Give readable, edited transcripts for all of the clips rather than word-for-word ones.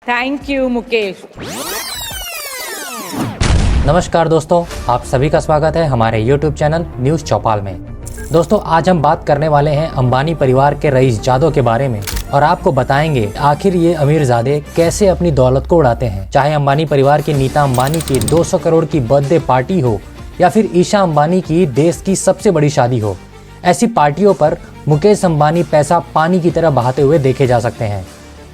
Thank you Mukesh. नमस्कार दोस्तों, आप सभी का स्वागत है हमारे YouTube चैनल न्यूज़ चौपाल में। दोस्तों, आज हम बात करने वाले हैं अंबानी परिवार के रईस जादव के बारे में और आपको बताएंगे आखिर ये अमीरजादे कैसे अपनी दौलत को उड़ाते हैं। चाहे अंबानी परिवार की नीता अंबानी की 200 करोड़ की बर्थडे पार्टी हो या फिर ईशा अंबानी की देश की सबसे बड़ी शादी हो, ऐसी पार्टियों पर मुकेश अंबानी पैसा पानी की तरह बहाते हुए देखे जा सकते हैं।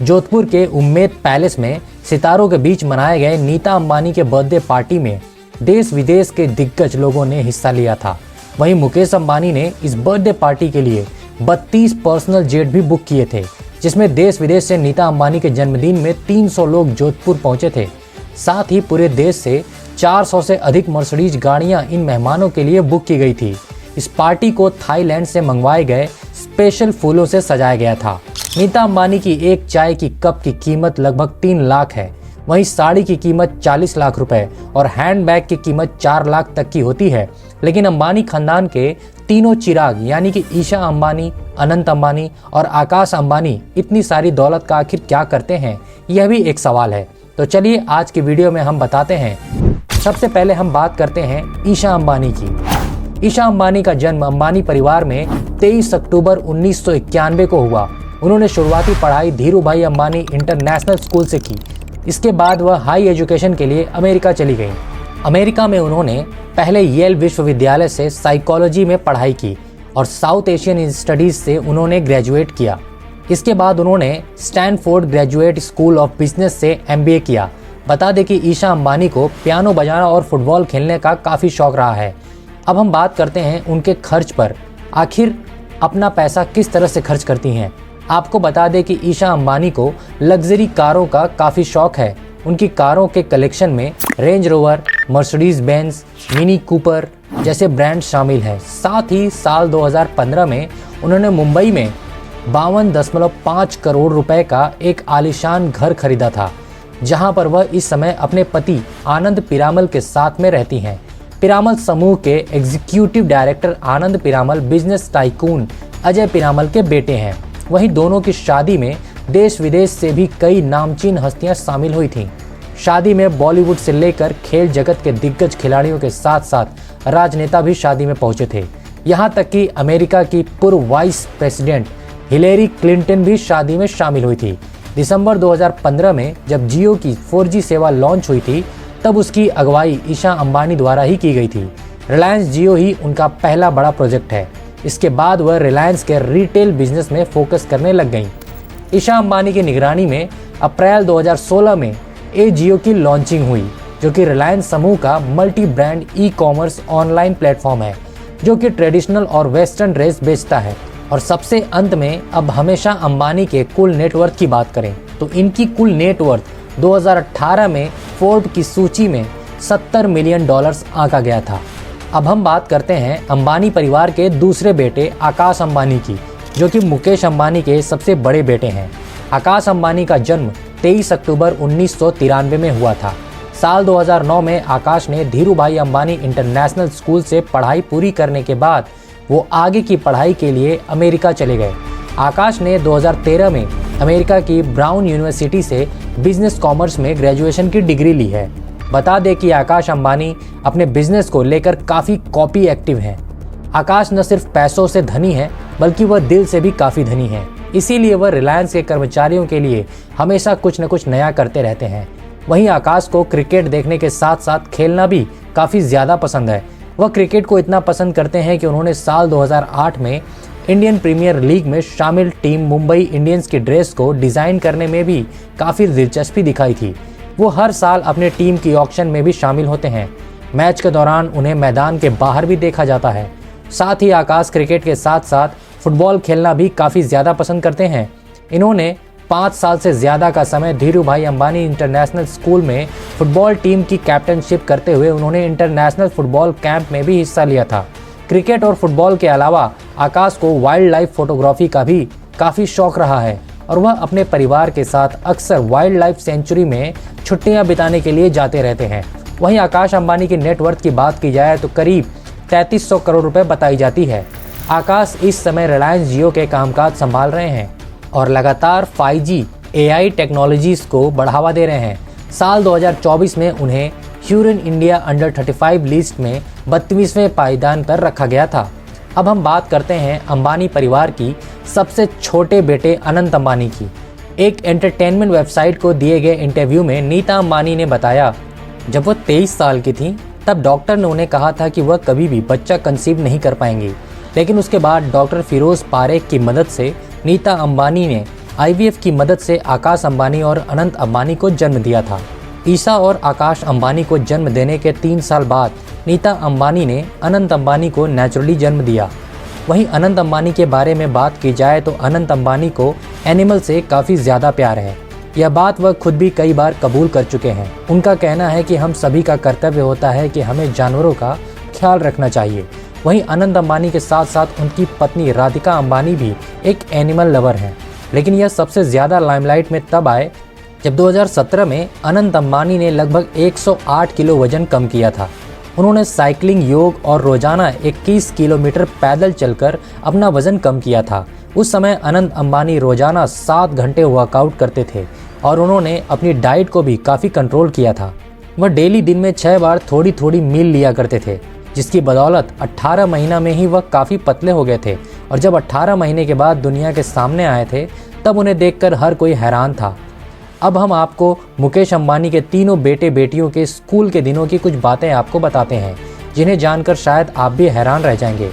जोधपुर के उम्मेद पैलेस में सितारों के बीच मनाए गए नीता अंबानी के बर्थडे पार्टी में देश विदेश के दिग्गज लोगों ने हिस्सा लिया था। वहीं मुकेश अंबानी ने इस बर्थडे पार्टी के लिए 32 पर्सनल जेट भी बुक किए थे, जिसमें देश विदेश से नीता अंबानी के जन्मदिन में 300 लोग जोधपुर पहुंचे थे। साथ ही पूरे देश से 400 से अधिक मर्सिडीज गाड़ियां इन मेहमानों के लिए बुक की गई थी। इस पार्टी को थाईलैंड से मंगवाए गए स्पेशल फूलों से सजाया गया था। नीता अंबानी की एक चाय की कप की कीमत लगभग 3 लाख है। वहीं साड़ी की कीमत 40 लाख रुपए और हैंडबैग की कीमत 4 लाख तक की होती है। लेकिन अंबानी खानदान के तीनों चिराग यानी कि ईशा अंबानी, अनंत अंबानी और आकाश अंबानी इतनी सारी दौलत का आखिर क्या करते हैं, यह भी एक सवाल है। तो चलिए आज की वीडियो में हम बताते हैं। सबसे पहले हम बात करते हैं ईशा अंबानी की। ईशा अंबानी का जन्म अंबानी परिवार में 23 अक्टूबर 1991 को हुआ। उन्होंने शुरुआती पढ़ाई धीरूभाई अंबानी इंटरनेशनल स्कूल से की। इसके बाद वह हाई एजुकेशन के लिए अमेरिका चली गईं। अमेरिका में उन्होंने पहले येल विश्वविद्यालय से साइकोलॉजी में पढ़ाई की और साउथ एशियन स्टडीज से उन्होंने ग्रेजुएट किया। इसके बाद उन्होंने Stanford graduate school of business से MBA किया। बता दें कि ईशा अंबानी को पियानो बजाना और फुटबॉल खेलने का काफ़ी शौक रहा है। अब हम बात करते हैं उनके खर्च पर। आखिर अपना पैसा किस तरह से खर्च करती हैं। आपको बता दें कि ईशा अंबानी को लग्जरी कारों का काफ़ी शौक है। उनकी कारों के कलेक्शन में range rover, Mercedes Benz, mini Cooper जैसे ब्रांड शामिल हैं। साथ ही साल 2015 में उन्होंने मुंबई में 52.5 करोड़ रुपए का एक आलीशान घर खरीदा था, जहां पर वह इस समय अपने पति आनंद पीरामल के साथ में रहती हैं। पीरामल समूह के executive director Anand Piramal business tycoon Ajay Piramal के बेटे हैं। वहीं दोनों की शादी में देश विदेश से भी कई नामचीन हस्तियां शामिल हुई थीं। शादी में बॉलीवुड से लेकर खेल जगत के दिग्गज खिलाड़ियों के साथ साथ राजनेता भी शादी में पहुंचे थे। यहां तक कि अमेरिका की पूर्व वाइस प्रेसिडेंट हिलेरी क्लिंटन भी शादी में शामिल हुई थी। दिसंबर 2015 में जब जियो की 4G सेवा लॉन्च हुई थी, तब उसकी अगुवाई ईशा अंबानी द्वारा ही की गई थी। रिलायंस जियो ही उनका पहला बड़ा प्रोजेक्ट है। इसके बाद वह रिलायंस के रिटेल बिजनेस में फोकस करने लग गईं। ईशा अंबानी की निगरानी में अप्रैल 2016 में जियो की लॉन्चिंग हुई, जो कि रिलायंस समूह का multi brand e-commerce online platform है, जो कि ट्रेडिशनल और वेस्टर्न ड्रेस बेचता है। और सबसे अंत में अब हमेशा अंबानी के कुल नेटवर्थ की बात करें तो इनकी कुल नेटवर्थ 2018 में फोर्ब्स की सूची में $70 मिलियन आंका गया था। अब हम बात करते हैं अंबानी परिवार के दूसरे बेटे आकाश अंबानी की, जो कि मुकेश अंबानी के सबसे बड़े बेटे हैं। आकाश अंबानी का जन्म 23 अक्टूबर 1993 में हुआ था। साल 2009 में आकाश ने धीरूभाई अंबानी इंटरनेशनल स्कूल से पढ़ाई पूरी करने के बाद वो आगे की पढ़ाई के लिए अमेरिका चले गए। आकाश ने 2013 में अमेरिका की ब्राउन यूनिवर्सिटी से बिजनेस कॉमर्स में ग्रेजुएशन की डिग्री ली है। बता दें कि आकाश अंबानी अपने बिजनेस को लेकर काफ़ी कॉपी एक्टिव हैं। आकाश न सिर्फ पैसों से धनी है, बल्कि वह दिल से भी काफ़ी धनी है। इसीलिए वह रिलायंस के कर्मचारियों के लिए हमेशा कुछ न कुछ नया करते रहते हैं। वहीं आकाश को क्रिकेट देखने के साथ साथ खेलना भी काफ़ी ज़्यादा पसंद है। वह क्रिकेट को इतना पसंद करते हैं कि उन्होंने साल 2008 में इंडियन प्रीमियर लीग में शामिल टीम मुंबई इंडियंस की ड्रेस को डिज़ाइन करने में भी काफ़ी दिलचस्पी दिखाई थी। वो हर साल अपने टीम की ऑक्शन में भी शामिल होते हैं। मैच के दौरान उन्हें मैदान के बाहर भी देखा जाता है। साथ ही आकाश क्रिकेट के साथ साथ फुटबॉल खेलना भी काफ़ी ज़्यादा पसंद करते हैं। इन्होंने 5 साल से ज़्यादा का समय धीरूभाई अंबानी इंटरनेशनल स्कूल में फुटबॉल टीम की कैप्टनशिप करते हुए उन्होंने इंटरनेशनल फुटबॉल कैंप में भी हिस्सा लिया था। क्रिकेट और फुटबॉल के अलावा आकाश को वाइल्ड लाइफ फोटोग्राफी का भी काफ़ी शौक रहा है और वह अपने परिवार के साथ अक्सर वाइल्ड लाइफ सेंचुरी में छुट्टियां बिताने के लिए जाते रहते हैं। वहीं आकाश अंबानी की नेटवर्थ की बात की जाए तो करीब 3300 करोड़ रुपए बताई जाती है। आकाश इस समय रिलायंस जियो के कामकाज संभाल रहे हैं और लगातार 5G AI टेक्नोलॉजीज़ को बढ़ावा दे रहे हैं। साल 2024 में उन्हें ह्यूरन इंडिया अंडर 35 लिस्ट में 32वें पायदान पर रखा गया था। अब हम बात करते हैं अंबानी परिवार की सबसे छोटे बेटे अनंत अंबानी की। एक एंटरटेनमेंट वेबसाइट को दिए गए इंटरव्यू में नीता अंबानी ने बताया, जब वो 23 साल की थी तब डॉक्टर ने उन्हें कहा था कि वह कभी भी बच्चा कंसीव नहीं कर पाएंगी, लेकिन उसके बाद डॉक्टर फिरोज पारेख की मदद से नीता अंबानी ने IVF की मदद से आकाश अंबानी और अनंत अंबानी को जन्म दिया था। ईशा और आकाश अंबानी को जन्म देने के 3 साल बाद नीता अंबानी ने अनंत अंबानी को नेचुरली जन्म दिया। वहीं अनंत अंबानी के बारे में बात की जाए तो अनंत अंबानी को एनिमल से काफ़ी ज़्यादा प्यार है। यह बात वह खुद भी कई बार कबूल कर चुके हैं। उनका कहना है कि हम सभी का कर्तव्य होता है कि हमें जानवरों का ख्याल रखना चाहिए। वहीं अनंत अंबानी के साथ साथ उनकी पत्नी राधिका अंबानी भी एक एनिमल लवर हैं, लेकिन यह सबसे ज़्यादा लाइमलाइट में तब आए जब 2017 में अनंत अंबानी ने लगभग 108 किलो वजन कम किया था। उन्होंने साइकिलिंग, योग और रोजाना 21 किलोमीटर पैदल चलकर अपना वजन कम किया था। उस समय अनंत अंबानी रोजाना 7 घंटे वर्कआउट करते थे और उन्होंने अपनी डाइट को भी काफ़ी कंट्रोल किया था। वह डेली दिन में 6 बार थोड़ी थोड़ी मील लिया करते थे, जिसकी बदौलत 18 महीना में ही वह काफ़ी पतले हो गए थे। और जब 18 महीने के बाद दुनिया के सामने आए थे तब उन्हें देखकर हर कोई हैरान था। अब हम आपको मुकेश अंबानी के तीनों बेटे बेटियों के स्कूल के दिनों की कुछ बातें आपको बताते हैं, जिन्हें जानकर शायद आप भी हैरान रह जाएंगे।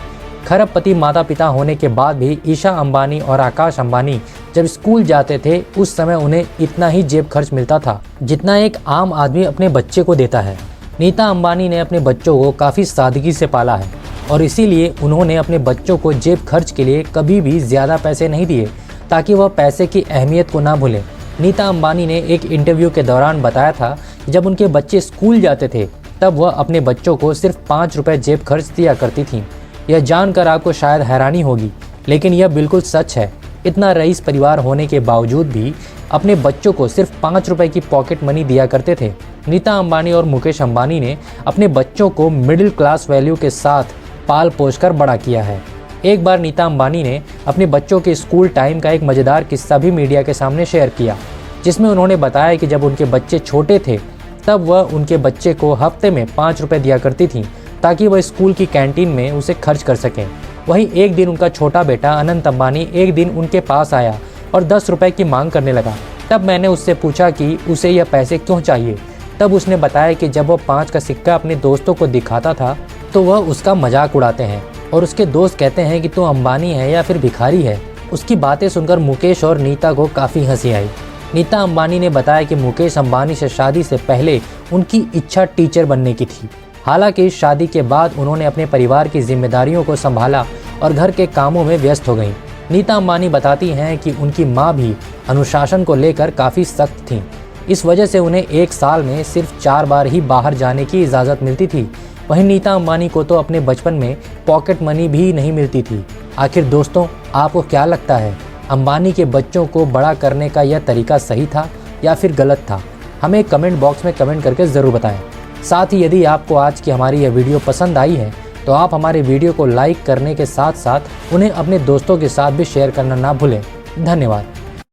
खरबपति माता पिता होने के बाद भी ईशा अंबानी और आकाश अंबानी जब स्कूल जाते थे उस समय उन्हें इतना ही जेब खर्च मिलता था जितना एक आम आदमी अपने बच्चे को देता है। नीता अंबानी ने अपने बच्चों को काफ़ी सादगी से पाला है और इसीलिए उन्होंने अपने बच्चों को जेब खर्च के लिए कभी भी ज़्यादा पैसे नहीं दिए, ताकि वह पैसे की अहमियत को ना भूलें। नीता अंबानी ने एक इंटरव्यू के दौरान बताया था कि जब उनके बच्चे स्कूल जाते थे तब वह अपने बच्चों को सिर्फ 5 रुपये जेब खर्च दिया करती थीं। यह जानकर आपको शायद हैरानी होगी, लेकिन यह बिल्कुल सच है। इतना रईस परिवार होने के बावजूद भी अपने बच्चों को सिर्फ 5 रुपये की पॉकेट मनी दिया करते थे। नीता अंबानी और मुकेश अंबानी ने अपने बच्चों को मिडिल क्लास वैल्यू के साथ पाल पोस कर बड़ा किया है। एक बार नीता अंबानी ने अपने बच्चों के स्कूल टाइम का एक मज़ेदार किस्सा भी मीडिया के सामने शेयर किया, जिसमें उन्होंने बताया कि जब उनके बच्चे छोटे थे तब वह उनके बच्चे को हफ्ते में 5 रुपये दिया करती थीं, ताकि वह स्कूल की कैंटीन में उसे खर्च कर सकें। वहीं एक दिन उनका छोटा बेटा अनंत अंबानी एक दिन उनके पास आया और 10 रुपये की मांग करने लगा। तब मैंने उससे पूछा कि उसे यह पैसे क्यों चाहिए। तब उसने बताया कि जब वह 5 का सिक्का अपने दोस्तों को दिखाता था तो वह उसका मजाक उड़ाते हैं और उसके दोस्त कहते हैं कि तू अंबानी है या फिर भिखारी है। उसकी बातें सुनकर मुकेश और नीता को काफ़ी हंसी आई। नीता अंबानी ने बताया कि मुकेश अंबानी से शादी से पहले उनकी इच्छा टीचर बनने की थी। हालांकि शादी के बाद उन्होंने अपने परिवार की जिम्मेदारियों को संभाला और घर के कामों में व्यस्त हो गईं। नीता अंबानी बताती हैं कि उनकी मां भी अनुशासन को लेकर काफ़ी सख्त थीं। इस वजह से उन्हें एक साल में सिर्फ 4 बार ही बाहर जाने की इजाज़त मिलती थी। वहीं नीता अंबानी को तो अपने बचपन में पॉकेट मनी भी नहीं मिलती थी। आखिर दोस्तों, आपको क्या लगता है, अंबानी के बच्चों को बड़ा करने का यह तरीका सही था या फिर गलत था? हमें कमेंट बॉक्स में कमेंट करके ज़रूर बताएं। साथ ही यदि आपको आज की हमारी यह वीडियो पसंद आई है तो आप हमारे वीडियो को लाइक करने के साथ साथ उन्हें अपने दोस्तों के साथ भी शेयर करना ना भूलें। धन्यवाद।